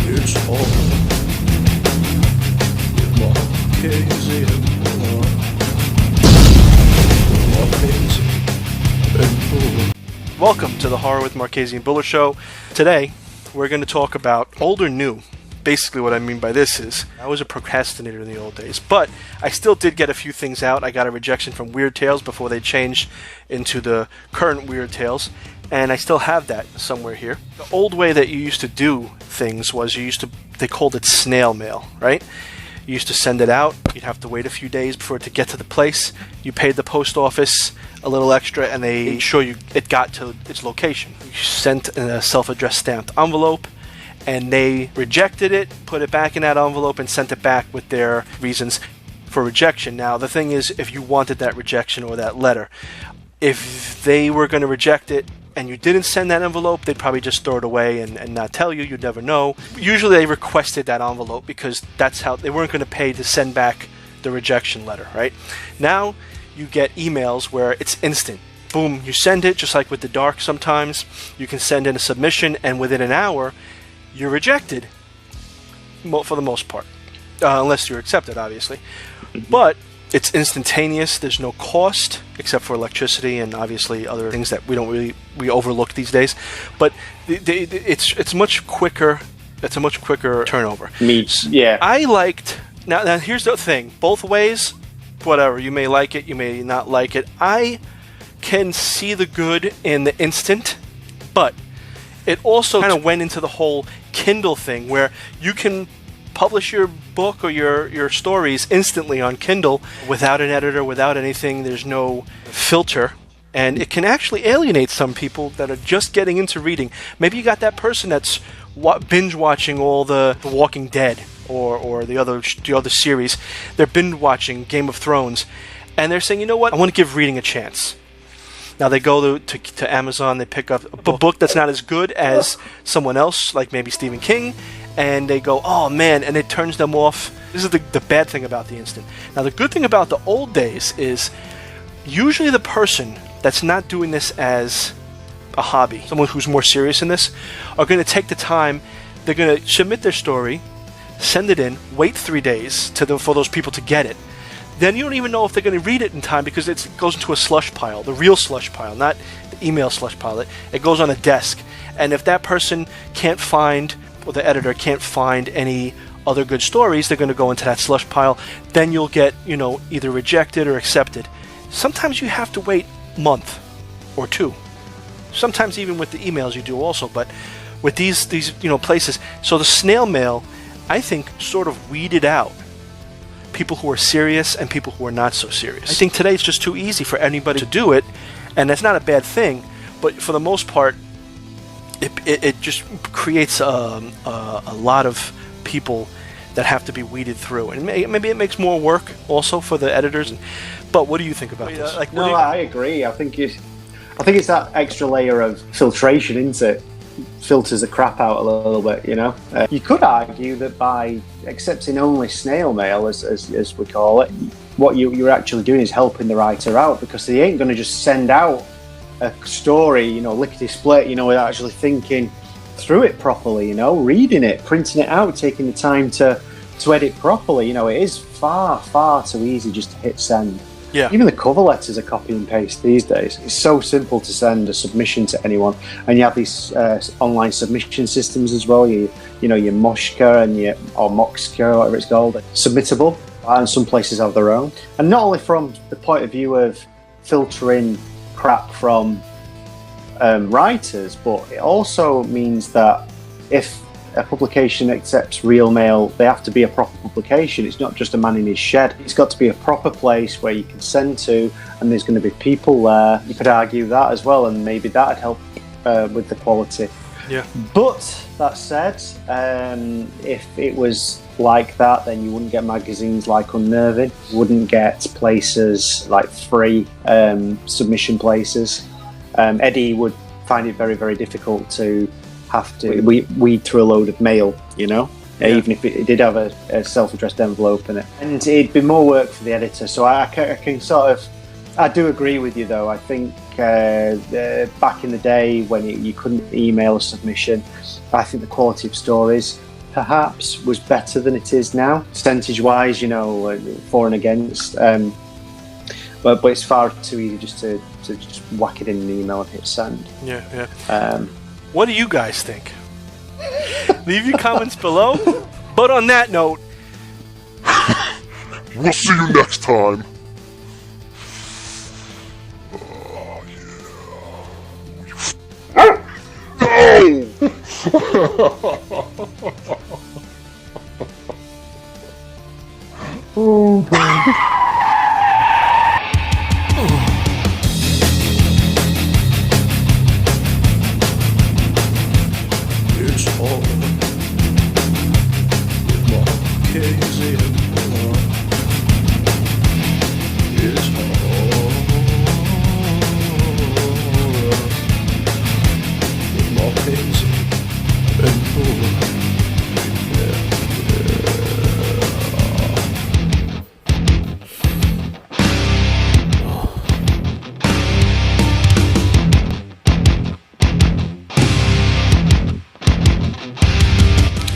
It's all Marchese and Buller. Welcome to the Horror with Marchese and Buller show. Today, we're going to talk about old or new. Basically, what I mean by this is, I was a procrastinator in the old days, but I still did get a few things out. I got a rejection from Weird Tales before they changed into the current Weird Tales, and I still have that somewhere here. The old way that you used to do things was they called it snail mail, right? You used to send it out, you'd have to wait a few days for it to get to the place, you paid the post office a little extra, and they made sure it got to its location. You sent in a self-addressed stamped envelope, and they rejected it, put it back in that envelope, and sent it back with their reasons for rejection. Now, the thing is, if you wanted that rejection or that letter, if they were going to reject it and you didn't send that envelope, they'd probably just throw it away and not tell you. You'd never know. Usually they requested that envelope because that's how they weren't going to pay to send back the rejection letter, right? Now you get emails where it's instant. Boom, you send it, just like with the dark sometimes. You can send in a submission, and within an hour, you're rejected, for the most part, unless you're accepted, obviously. But it's instantaneous. There's no cost except for electricity and obviously other things that we overlook these days. But it's much quicker. It's a much quicker turnover. Yeah. I liked. Now here's the thing. Both ways, whatever. You may like it. You may not like it. I can see the good in the instant, but it also kind of went into the whole Kindle thing where you can publish your book or your stories instantly on Kindle without an editor, without anything. There's no filter. And it can actually alienate some people that are just getting into reading. Maybe you got that person that's binge watching all the Walking Dead or the other series. They're binge watching Game of Thrones. And they're saying, you know what, I want to give reading a chance. Now they go to Amazon, they pick up a book that's not as good as someone else, like maybe Stephen King, and they go, oh man, and it turns them off. This is the bad thing about the instant. Now the good thing about the old days is usually the person that's not doing this as a hobby, someone who's more serious in this, are going to take the time, they're going to submit their story, send it in, wait 3 days for those people to get it. Then you don't even know if they're going to read it in time because it goes into a slush pile, the real slush pile, not the email slush pile. It goes on a desk. And if that person can't find, or the editor can't find any other good stories, they're going to go into that slush pile. Then you'll get, either rejected or accepted. Sometimes you have to wait a month or two. Sometimes even with the emails you do also, but with these places. So the snail mail, I think, sort of weeded out people who are serious and people who are not so serious. I think today it's just too easy for anybody to do it, and that's not a bad thing, but for the most part, it just creates a lot of people that have to be weeded through, and maybe it makes more work also for the editors. But what do you think about this? I agree. I think it's that extra layer of filtration, isn't it? Filters the crap out a little bit, You could argue that by accepting only snail mail, as we call it, what you're actually doing is helping the writer out, because they ain't going to just send out a story, lickety-split, without actually thinking through it properly, reading it, printing it out, taking the time to edit properly. It is far, far too easy just to hit send. Yeah. Even the cover letters are copy and paste these days. It's so simple to send a submission to anyone, and you have these online submission systems as well. Your Moshka or Moxka, or whatever it's called, submittable, and some places have their own. And not only from the point of view of filtering crap from writers, but it also means that if a publication accepts real mail, they have to be a proper publication. It's not just a man in his shed. It's got to be a proper place where you can send to, and there's going to be people there. You could argue that as well, and maybe that'd help with the quality. Yeah. But that said, if it was like that, then you wouldn't get magazines like Unnerving, wouldn't get places like free submission places. Eddie would find it very, very difficult to have to weed through a load of mail, even if it did have a self-addressed envelope in it. And it'd be more work for the editor. So I can sort of I do agree with you, though. I think back in the day when you couldn't email a submission, I think the quality of stories perhaps was better than it is now, percentage-wise. For and against. But it's far too easy just to just whack it in an email and hit send. Yeah. Um, What do you guys think? Leave your comments below. But on that note, We'll see you next time. It's all with Marquez and it's all with Marquez and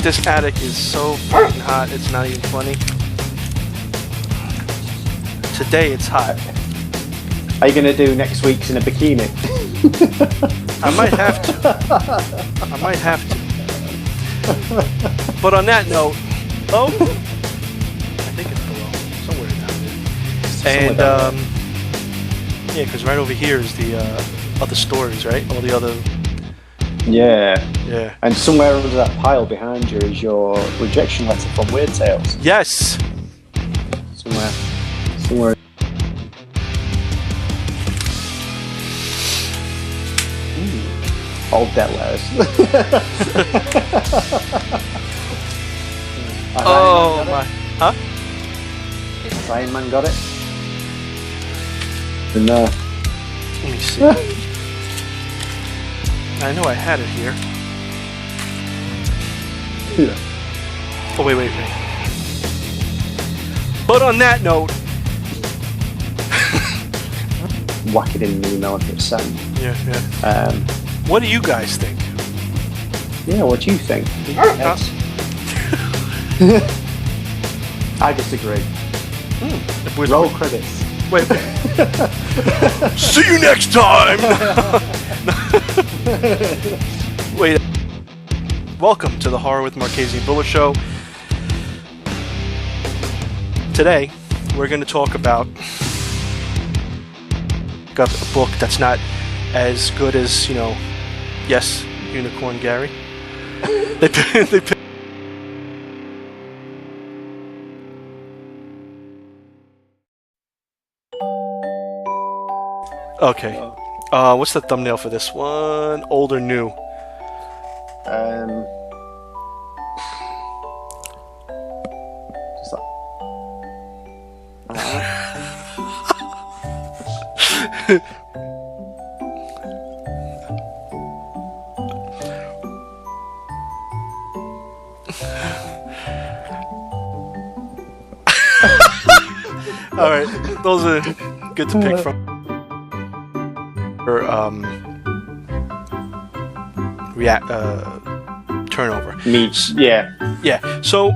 this attic is so fucking hot, it's not even funny. Today it's hot. Are you going to do next week's in a bikini? I might have to. But on that note, I think it's below. Somewhere down there. And, yeah, because right over here is the other stories, right? All the other... Yeah. Yeah. And somewhere under that pile behind you is your rejection letter from Weird Tales. Yes! Somewhere. All debt letters. Oh my... Huh? Iron Man got it. And Let me see. I know I had it here. yeah. Oh, wait. But on that note... Whack it in an email and hit send. Yeah. What do you guys think? Yeah, what do you think? I disagree. Roll credits. Wait. See you next time! Wait. Welcome to the Horror with Marchese and Buller show. Today, we're going to talk about a book that's not as good as, yes, Unicorn Gary. They Okay. What's the thumbnail for this one? Old or new? Just like... All right, those are good to pick from. Or turnover. Meats, yeah. Yeah. So